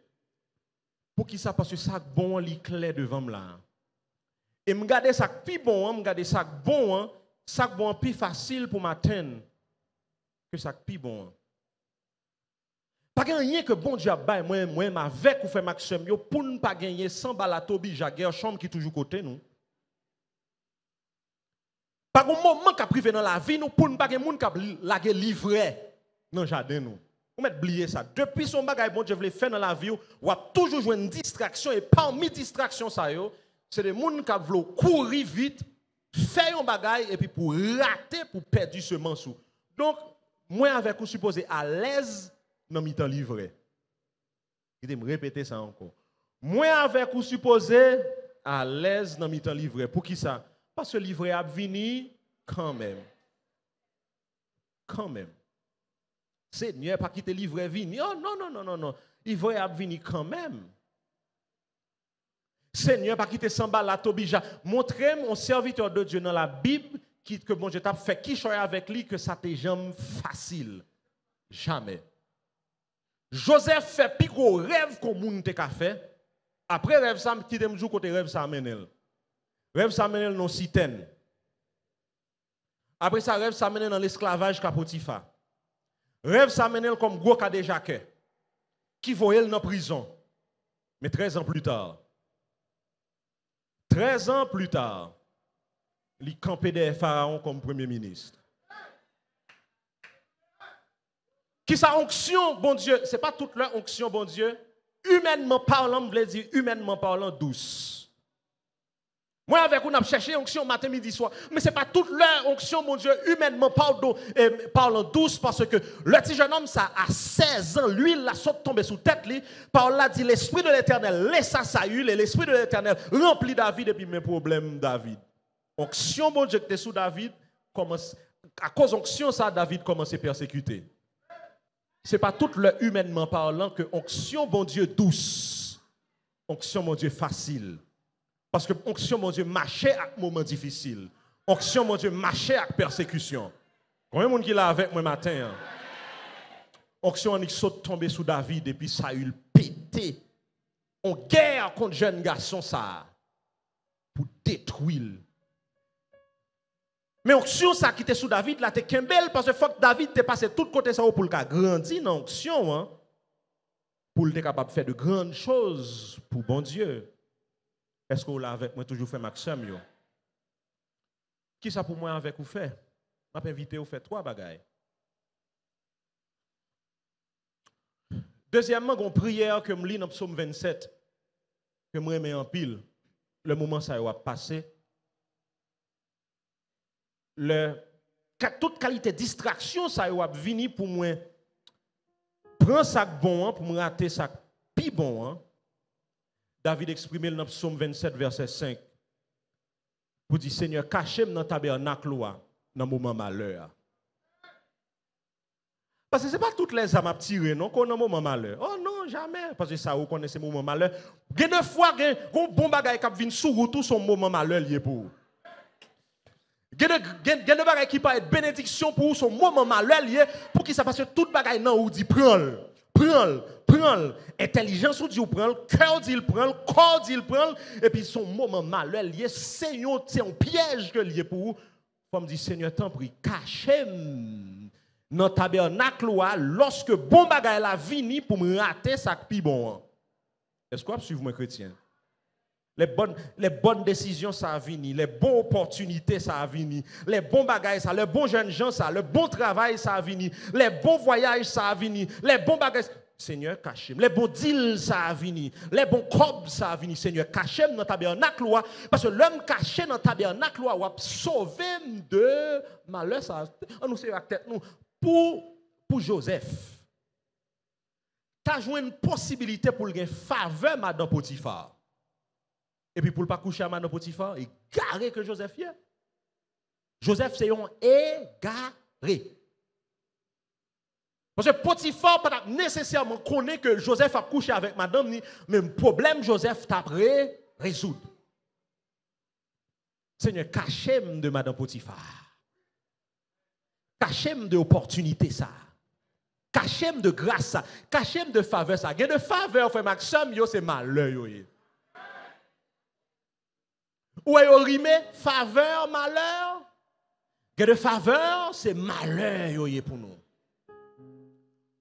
Pour qui ça parce que ça bon li clair devant là. Et me garder ça plus bon, me garder ça bon, plus facile pour m'atteindre que ça plus bon. Pas rien que bon Dieu bail moi avec ou fait maximum yo pour ne pas gagner 100 balato bijaguer chambre qui toujours côté nous. Pas un moment qu'a privé dans la vie nous pour ne pas gagner monde qu'a laguer livret dans jardin nous. On met oublier ça. Depuis son bagage bon Dieu veut faire dans la vie ou a toujours joué une distraction et parmi distraction ça yo c'est des gens qui veulent courir vite, faire un bagage et puis pour rater, pour perdre ce mensou. Donc, moi avec vous supposé à l'aise dans mi temps livré. Je vais me répéter ça encore. Moi avec vous supposé à l'aise dans mi temps livré. Pour qui ça? Parce que le livret a venu quand même. Quand même. Seigneur, pas quitter le livret vini. Oh non. Le livret a venu quand même. Seigneur, pas quitter Samba la Tobija. Montrez-moi un serviteur de Dieu dans la Bible que bon Dieu t'a fait qui choisit avec lui que ça te jamais facile. Jamais. Joseph fait plus gros rêve qu'on moun te ka fait. Après rêve ça qui te m'jou côté rêve ça amène. Rêve ça amène non citaine. Après ça rêve ça amène dans l'esclavage Potiphar. Rêve ça amène comme gros Kadé Jacques qui voyait dans prison. Mais 13 ans plus tard 13 ans plus tard, il campait des pharaons comme premier ministre. Qui sa onction, bon Dieu, ce n'est pas toute leur onction, bon Dieu. Humainement parlant, je veux dire humainement parlant, douce. Moi, avec vous, on a cherché onction matin, midi, soir. Mais ce n'est pas toute leur onction, mon Dieu, humainement parlant douce, parce que le petit jeune homme, ça a 16 ans, l'huile la saute tombée sous tête. Par là, dit l'esprit de l'éternel laissa Saül et l'esprit de l'éternel remplit David et puis mes problèmes, David. Onction, mon Dieu, qui était sous David, commence, à cause onction, ça, David commence à persécuter. Ce n'est pas toute leur humainement parlant que onction, bon Dieu, douce. Onction, mon Dieu, facile. Parce que onction, mon Dieu, marchait à moments difficiles. Onction, mon Dieu, marchait à persécution. Combien de monde qui l'a avec moi matin? Hein? Onction, on saute tombé sous David et puis Saül pété. On guerre contre jeune garçon ça pour détruire. Mais onction ça qui était sous David là t'es kembel parce que faut que David t'ait passé tout côté ça pour le cas grandir dans onction hein. Pour être capable de faire de grandes choses pour bon Dieu. Est-ce que vous l'avez avec moi toujours fait maximum yo? Qui ça pour moi avec vous fait? Je vais inviter vous faire 3 bagailles. Deuxièmement, une prière que je lis dans Psaume 27 que je remets en pile. Le moment ça va passer. Toute qualité de distraction ça va venir pour moi. Prends ça bon pour me rater ça pi bon hein. David exprimé dans Psaume 27, verset 5. Pour dire, Seigneur, cachez-moi dans le tabernacle dans le moment malheur. Parce que ce n'est pas toutes les âmes à tirer, non, qu'on a un moment malheur. Oh non, jamais. Parce que ça, vous connaissez le moment malheur. Il y a deux fois, il y a un bon bagage qui vient sur vous, tout son moment malheur lié pour vous. Il Il y a des bagages qui peuvent être bénédiction pour son moment malheur lié pour qui ça passe tout bagaille non ou dit prends-le. Intelligence ou dit ou prends, cœur dit il prend, corps dit il prend et puis son moment malheur lié c'est un piège que lié pour comme dit Seigneur t'en prie cachez dans tabernacle lorsque bon bagaille la vini pour me rater ça pi bon. Est-ce que vous suivez moi chrétien? Les bonnes décisions, ça a venu. Les bonnes opportunités, ça a venu. Les bons bagages, ça, les bons jeunes gens, ça, le bon travail, ça a venu. Les bons voyages, ça a venu. Les bons bagages, Seigneur, cachez. Les bons deals, ça a venu. Les bons cobs, ça a venu. Seigneur, cachez dans le tabernacle. Parce que l'homme caché dans le tabernacle, va sauver de malheur. On nous sait à tête nous. Pour Joseph, tu as joué une possibilité pour gagner faveur, Madame Potiphar. Et puis pour ne pas coucher à Madame Potiphar, il garé que Joseph y est. Joseph, c'est un égaré. Parce que Potiphar pas nécessairement connaît que Joseph a couché avec Madame, mais le problème Joseph t'a résoudre. Seigneur, cachez-moi de Madame Potiphar. Cachez-moi de opportunité ça. Cachez-moi de grâce ça. Cachez-moi de faveur ça. Il y a de faveur, frère Maxime, c'est malheur. Ou est-ce rimé faveur, malheur? Que de faveur, c'est malheur pour nous.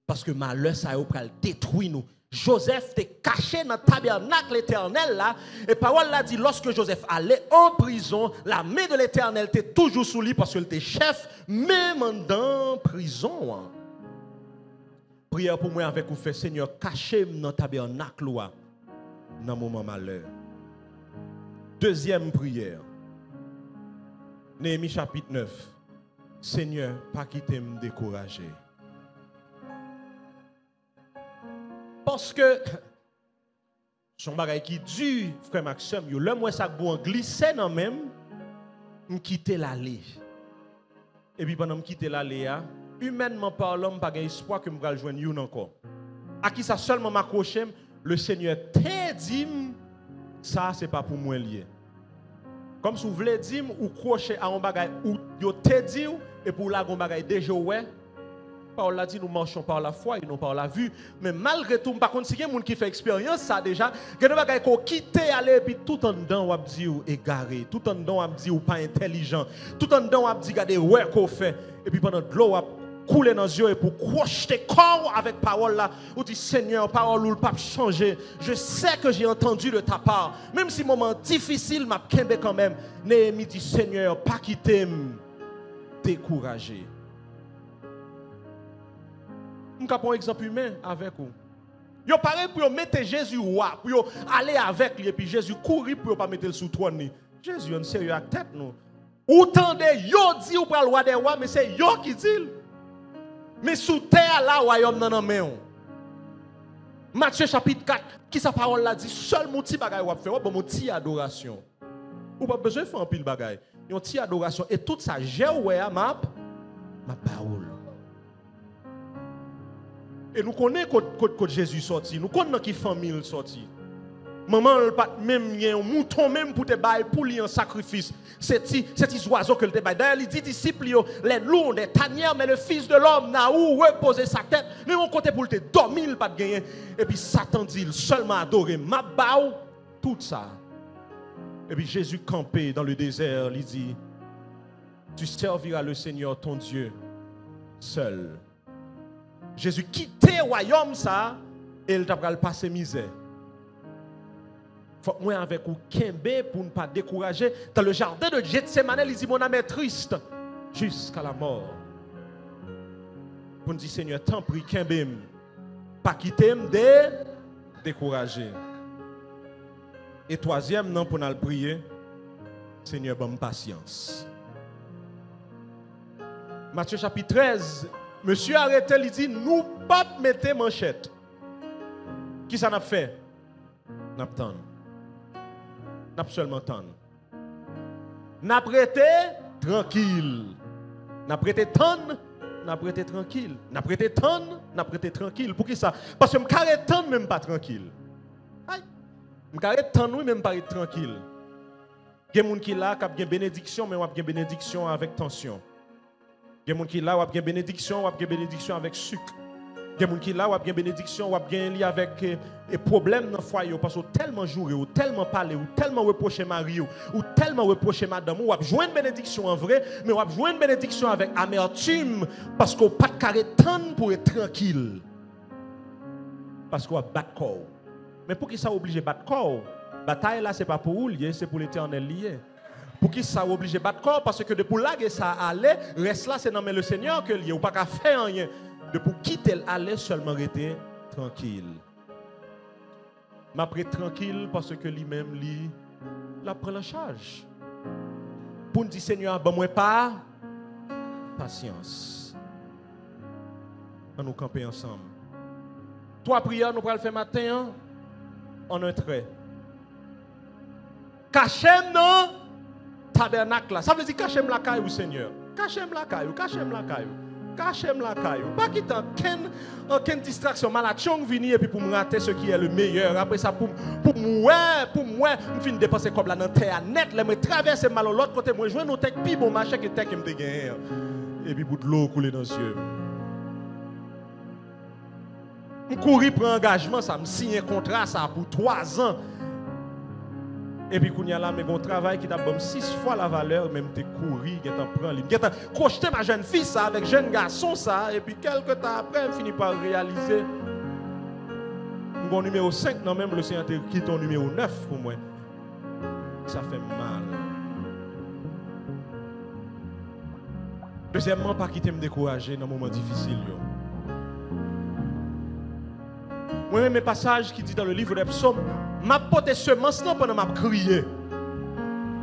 Parce que malheur, ça va détruire nous. Joseph était caché dans le tabernacle éternel là. Et parole l'a dit, lorsque Joseph allait en prison, la main de l'éternel était toujours sous lui parce qu'il était chef, même dans la prison. Prière pour moi avec vous, fait Seigneur, cachez dans le tabernacle dans le moment malheur. Deuxième prière. Néhémie chapitre 9. Seigneur, pas quitter me décourager. Parce que son bagage qui dure, frère Maxime, le moins ça bon glisser dans même, me quitter l'allée. Et puis pendant me quitter l'allée, humainement parlant, pas espoir que me va joindre une encore. À qui ça seulement m'accrocher, le Seigneur t'a dit ça c'est pas pour moi lié. Comme si vous voulez dire ou crocher à un bagage ou yo te dit et pour la gon bagage déjà ouais. Paul l'a dit nous marchons par la foi et non par la vue, mais malgré tout par contre si quelqu'un qui fait expérience ça déjà, il y a des bagages qu'on quitte aller puis tout en dedans on dit ou égaré, tout en dedans on dit ou pas intelligent, tout en dedans on dit regarder ouais qu'on fait et puis pendant de l'eau couler dans les yeux et pour crocheter corps avec parole là, ou dit Seigneur, parole ou le pape changer. Je sais que j'ai entendu de ta part, même si moment difficile m'a kembe quand même. Néhémie dit Seigneur, pas quitter décourager. Je vais prendre un exemple humain avec vous. Yo pareil pour mettre Jésus roi, pour aller avec lui et puis Jésus courir pour pas mettre le sous trône. Jésus on sérieux à tête nous. Ou tendez yo dit ou pas le roi des rois mais c'est yo qui dit. Mais sous terre, là, royaume nan main. Matthieu chapitre 4, qui sa parole là dit, seul mon petit bagay ou faire, mon petit adoration. Ou pas besoin de faire un pile bagay. Yon petit adoration. Et tout ça, j'ai oué à ma parole. Et nous connaissons quand Jésus sorti. Nous connaissons qui famille sorti. Maman, elle pas même un mouton même pour te bailler pour lui un sacrifice. C'est oiseau que le baille. D'ailleurs, il dit disciples les loups, les tanières, mais le Fils de l'homme n'a où reposer sa tête. Mais mon côté pour te dormir, il pas de gagner. Et puis Satan dit seulement adorer ma baou tout ça. Et puis Jésus campé dans le désert, il dit tu serviras le Seigneur ton Dieu seul. Jésus quittait le royaume ça et il t'a pas passer misère. Faut moi avec vous kembe pour ne pas décourager. Dans le jardin de Gethsemane, il dit mon âme est triste jusqu'à la mort. Pour nous dire Seigneur, tant prie kembe, pas quitter me décourager. Et troisième non pour nous prier, Seigneur bonne patience. Matthieu chapitre 13, monsieur arrêté, il dit nous pas mettre manchette. Qui ça n'a fait? N'a pas n'a seulement tant. N'a prêté tranquille. N'a prêté tant, n'a prêté tranquille. N'a prêté tant, n'a prêté tranquille. Pour qui ça? Parce que me carré tant même pas tranquille. Aïe. Me carré tant oui même pas être tranquille. Il y a des gens qui là qui ont une bénédiction, mais ils ont une bénédiction avec tension. Il y a des gens qui là qui ont une bénédiction, avec sucre. Il y a des gens qui là qui ont une bénédiction, qui ont lié avec des problèmes dans le foyer, parce qu'ils tellement joué, ou tellement parlé, ou tellement reproché mari, ou tellement reproché madame, ou ont joué une bénédiction en vrai, mais ont joué une bénédiction avec amertume, parce qu'on n'a pas de carré temps pour être tranquille. Parce qu'on a battu corps. Mais pour qui ça oblige de battre corps? Bataille là, ce n'est pas pour vous, c'est pour l'éternel lié. Pour qui ça oblige de battre corps? Parce que depuis là, ça allait, reste là, c'est dans le Seigneur que lié. Ou pas qu'à faire rien. De pour quitter l'aller seulement rester tranquille. M'après tranquille parce que lui-même, la prend en charge. Pour nous dire, Seigneur, ben moi pas patience. On nous camper ensemble. Trois prières, nous pourrons le faire matin en un trait. Cachem dans tabernacle. Ça veut dire cachem la caille, Seigneur. Cachem la caille, cachem la caille. Cachem la caille. Pas quitter aucune distraction. Malachong vini et puis pour me rater ce qui est le meilleur. Après ça, pour moi, je finis de dépenser comme là dans terre net. Je me traverse mal de l'autre côté. Moi, je joue nos tech pi bon marché que tech me dégaine. Et puis pour de l'eau couler dans les yeux. Je cours pour engagement, ça me signe un contrat ça pour 3 ans. Et puis, quand il y a là, mais un travail qui t'a bon 6 fois la valeur, même t'es couru, qui t'en prend, qui t'en crocheté ma jeune fille, ça, avec jeune garçon, ça, et puis quelques temps après, je finis par réaliser. Mon numéro 5, non, même le Seigneur te quitte ton numéro 9 pour moi. Ça fait mal. Deuxièmement, pas quitter me décourager dans un moment difficile. Moi-même, mes passages qui dit dans le livre des psaumes, m'a porté semence non pendant m'a crié.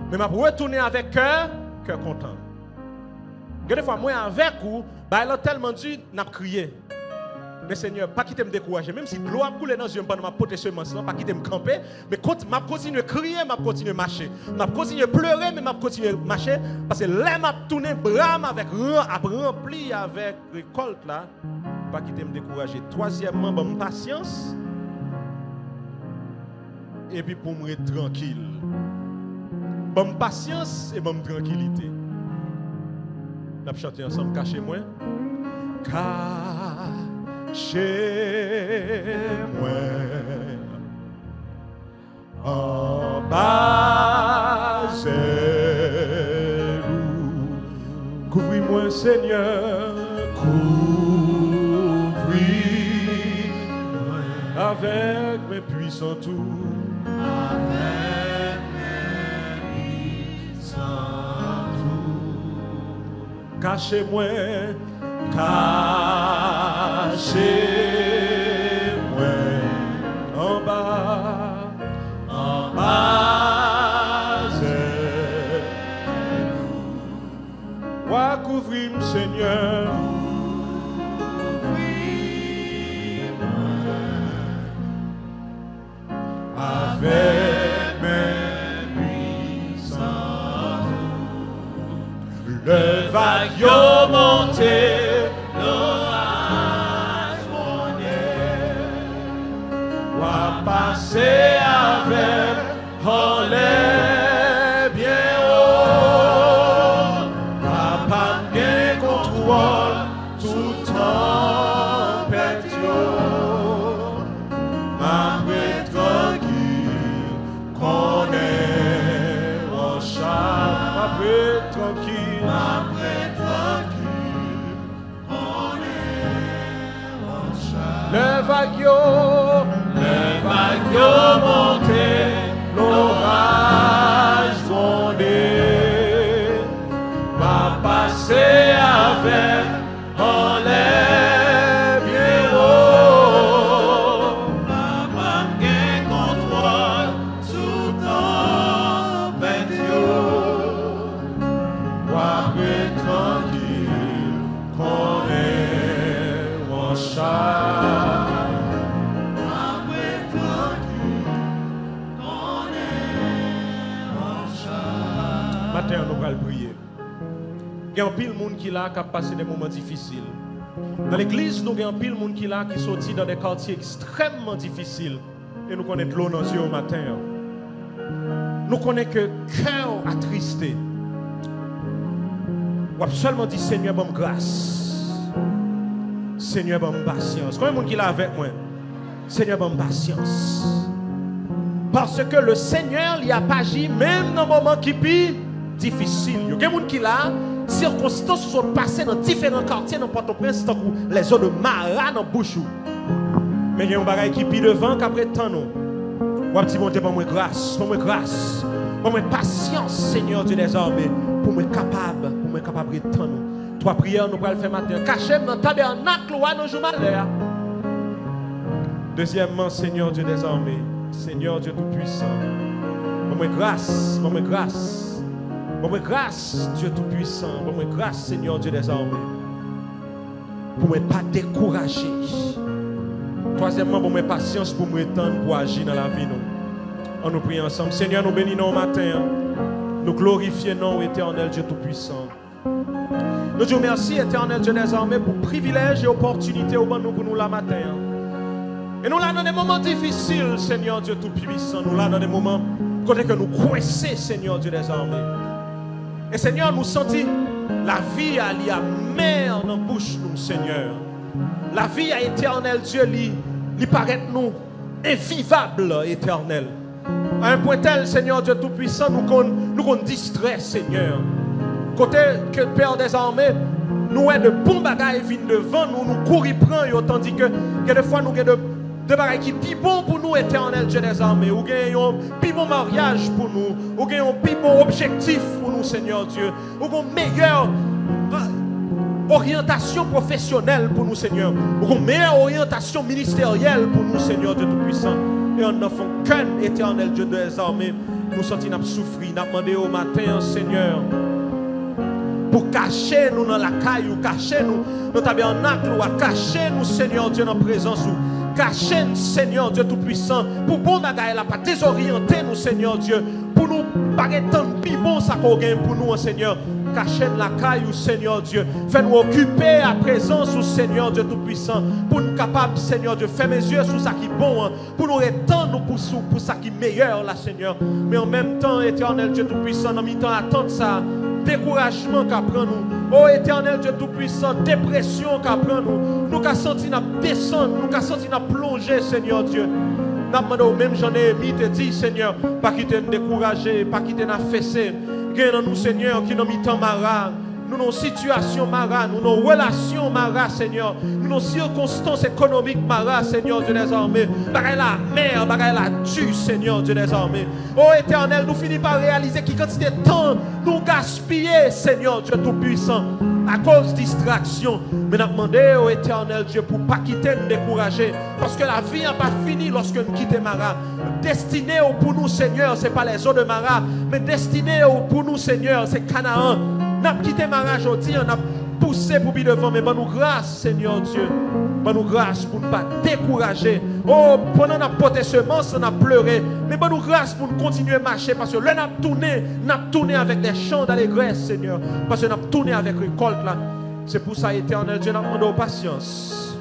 Mais m'a retourné avec cœur content. Des fois, moi avec vous, bah, elle a tellement dit, n'a crié. Mais Seigneur, pas quitter me décourager. Même si l'eau a coulé dans les yeux pendant m'a porté semence, pas quitter me camper. Mais m'a continué à crier, m'a continué à marcher. M'a continué à pleurer, mais m'a continué à marcher. Parce que là, m'a tourné brame avec rempli avec récolte là. Pas quitter me décourager. Troisièmement, bonne patience. Et puis pour me être tranquille. Bonne patience et bonne tranquillité. On va chanter ensemble, cachez-moi. Cachez-moi en bas zélou. Couvris-moi, Seigneur. Couvris-moi avec mes puissants tours. Avec mes puissants tours. Cachez-moi. Cachez-moi en bas zélou. Wa couvrir-moi, Seigneur. Avec mes puissants tours. Le vague monté. Passer avec en l'air bien haut, papa bien contrôle tout tempête, ma paix tranquille qu'on est en charge, ma paix tranquille qu'on est en charge. Le vague monté, l'orage fondé, va passer avec en l'air bien haut. Papa bien contrôle sous tempête, sois tranquille qu'on est en charge. Matin, nous allons prier. Il y a un pile de monde qui a passé des moments difficiles. Dans l'église, nous avons un pile de monde qui sorti dans des quartiers extrêmement difficiles. Et nous connaissons l'eau dans les yeux au matin. nous connaissons que cœur attristé. Ou seulement dit Seigneur, bonne grâce. Seigneur, bonne patience. Combien de monde qui est avec moi? Seigneur, bonne patience. Parce que le Seigneur, il a pas agi même dans un moment qui est difficile. Il y a des gens qui là, circonstances sont passées dans différents quartiers, dans Port-au-Prince, les zones de Mara, dans Bouchou. Mais il y a un bagage qui est devant, qu'après tant nous. On dit, mon Dieu, pour moi grâce, pour moi grâce, pour moi patience, Seigneur Dieu des armées, pour moi capable de tant nous. Trois prières, nous allons le faire matin. Cachez dans le tabernacle, nous jouons malheur. Deuxièmement, Seigneur Dieu des armées, Seigneur Dieu Tout-Puissant, pour moi grâce, pour moi grâce, pour moi grâce, Dieu Tout-Puissant, pour moi grâce, Seigneur Dieu des armées, pour moi pas décourager. Troisièmement, pour moi patience, pour moi étendre, pour agir dans la vie. On nous prie ensemble. Seigneur, nous bénissons au matin. Nous glorifions nom éternel Dieu Tout-Puissant. Nous disons merci éternel Dieu des armées pour privilège et opportunité au bon nous pour nous la matin. Et nous là dans des moments difficiles, Seigneur Dieu Tout-Puissant. Nous là dans des moments côté que nous coincés, Seigneur Dieu des armées. Et Seigneur, nous sentons la vie à mer dans la bouche nous, Seigneur. La vie à éternel Dieu lui paraît nous invivable éternel. À un point tel, Seigneur Dieu Tout-Puissant, nous distrait, Seigneur. Côté que le Père des armées, nous avons de bons bagages viennent devant nous, nous courons prendre, tandis que des fois nous avons de bagages qui sont plus bons pour nous, éternel Dieu des armées. Ou avons un plus bon mariage pour nous, ou avons un plus bon objectif pour nous, Seigneur Dieu. Ou avons une meilleure orientation professionnelle pour nous, Seigneur. Ou une meilleure orientation ministérielle pour nous, Seigneur Dieu Tout-Puissant. Et en offrant qu'un éternel Dieu des armées, nous sentons nous souffrir, nous demandons au matin, Seigneur, pour cacher nous dans la caille, ou cacher nous dans le tabernacle, ou cacher nous, Seigneur Dieu, dans la présence, ou cacher nous, Seigneur Dieu Tout-Puissant, pour bon bagaille là, pas désorienter nous, Seigneur Dieu, pour nous baguer tant de bon ça qu'on gagne pour nous, Seigneur. Cachez la caille, Seigneur Dieu. Fais-nous occuper à présence, Seigneur Dieu Tout-Puissant, pour nous capables, Seigneur Dieu, faire mes yeux sur ça qui est bon, pour nous étendre pour ça qui est meilleur, là, Seigneur. Mais en même temps, éternel Dieu Tout-Puissant, en mi-temps, attendre ça, découragement qu'apprend nous. Oh, éternel Dieu Tout-Puissant, dépression qu'apprend nous. Nous qu'à senti nous descendre, nous qu'à senti nous plonger, Seigneur Dieu. Nous demandons, même j'en ai mis, te dit, Seigneur, pas quitter nous décourager, pas quitter nous fesser. Gagnons nous, Seigneur, qui nous mis en mara, nous nos situations mara, nous nos relations mara, Seigneur, nous nos circonstances économiques mara, Seigneur Dieu des armées. Bagaille la mer, bagaille la tue, Seigneur Dieu des armées. Oh éternel, nous finissons par réaliser qu'il quantité de temps nous gaspiller, Seigneur Dieu Tout-Puissant, à cause de distraction. Mais nous demandons au éternel Dieu pour ne pas quitter nous décourager, parce que la vie n'a pas fini lorsque nous quittons Mara. Destiné pour nous, Seigneur, ce n'est pas les eaux de Mara, mais destiné pour nous, Seigneur, c'est Canaan. Nous avons quitté Mara aujourd'hui, on a poussé pour bien devant, mais bonne grâce, Seigneur Dieu. Bonne grâce pour ne pas décourager. Oh, pendant qu'on a porté semence, on a pleuré, mais bonne grâce pour nous continuer à marcher, parce que là, on a tourné avec des chants d'allégresse, Seigneur, parce qu'on a tourné avec récolte là. C'est pour ça, éternel Dieu, nous demandons patience.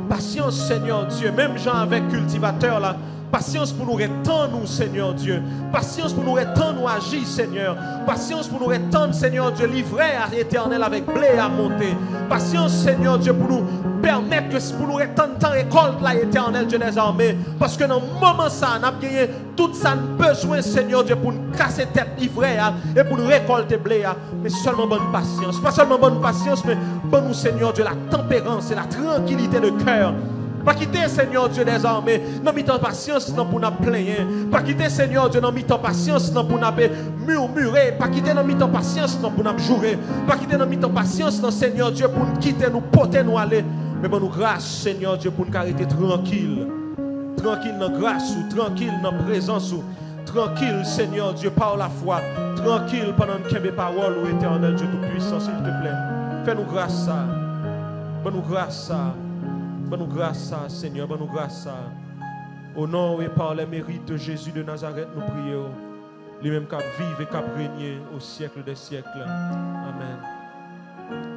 Patience, Seigneur Dieu, même gens avec cultivateurs là. Patience pour nous retendre, nous, Seigneur Dieu. Patience pour nous retendre, nous agir, Seigneur. Patience pour nous retendre, Seigneur Dieu, livrer à l'éternel avec blé à monter. Patience, Seigneur Dieu, pour nous permettre que pour nous retendre tant récolte, là, éternel Dieu des armées. Parce que dans le moment ça, on a gagné tout ça besoin, Seigneur Dieu, pour nous casser tête livrée et pour nous récolter blé. Mais seulement bonne patience. Pas seulement bonne patience, mais bon nous, Seigneur Dieu, la tempérance et la tranquillité de cœur. Pas quitter, Seigneur Dieu des armées, non mis-toi patience non pour nous plaindre. Pas quitter, Seigneur Dieu, non mis-toi patience non pour nous murmurer. Pas quitter, non mis-toi patience non pour nous jurer. Pas quitter, non mis-toi patience non, Seigneur Dieu, pour nous quitter, nous porter, nous aller. Mais bon, nous grâce, Seigneur Dieu, pour nous arrêter tranquille. Tranquille dans grâce ou tranquille dans présence ou tranquille, Seigneur Dieu, par la foi. Tranquille pendant que mes paroles ou éternel Dieu Tout-Puissant, s'il te plaît. Fais-nous grâce ça. Bonne grâce ça. Bonne grâce, Seigneur, bonne grâce. Au nom et par les mérites de Jésus de Nazareth, nous prions. Lui-même qui vive et qui règne au siècle des siècles. Amen.